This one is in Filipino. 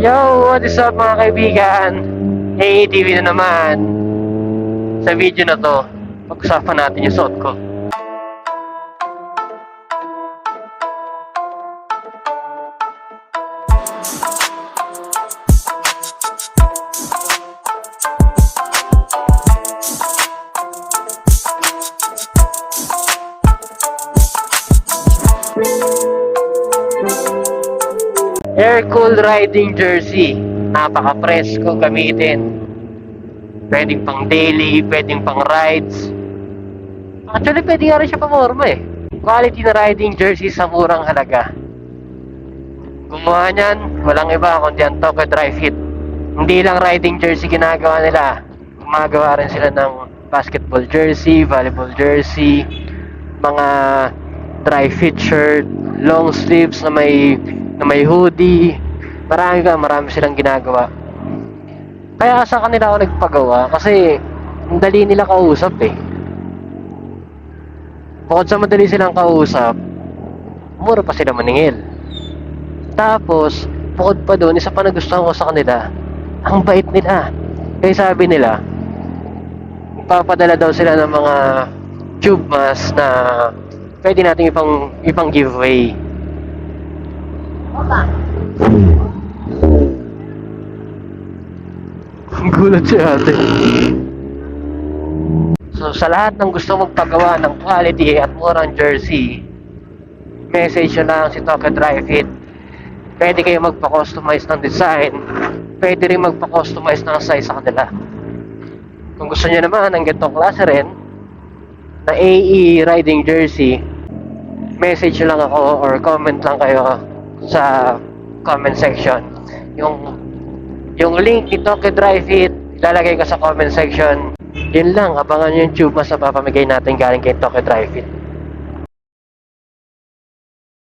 Yo, what is up mga kaibigan? AATV na naman. Sa video na to, pag-usapan natin yung suot ko. Air Cool Riding Jersey. Napaka-presko gamitin. Pwedeng pang daily, pwedeng pang rides. Actually, pwede nga rin siya pamorma eh. Quality na riding jersey sa murang halaga. Gumawa niyan, walang iba kundi ang Tokyo Dry Fit. Hindi lang riding jersey ginagawa nila. Gumagawa rin sila ng basketball jersey, volleyball jersey, mga dry fit shirt, long sleeves na may hoodie. Marami silang ginagawa. Kaya sa kanila ako nagpagawa kasi ang dali nila kausap eh. Bukod sa madali silang kausap, mura pa sila maningil. Tapos, bukod pa doon, isa pa nagustuhan ko sa kanila, ang bait nila. Kaya sabi nila, ipapadala daw sila ng mga tube mask na pwede natin ipang giveaway. Gulat si ate. So sa lahat ng gusto magpagawa ng quality at murang jersey, message nyo lang si Tokyo Dry Fit. Pwede kayo magpa-customize ng design, pwede rin magpa-customize ng size sa kanila. Kung gusto nyo naman ng ganitong klase rin na AE riding jersey, message nyo lang ako or comment lang kayo sa comment section. Yung link ni Tokyo Dry Fit, ilalagay ko sa comment section. Yun lang, abangan yung tube mas na papamigay natin galing kay Tokyo Dry Fit.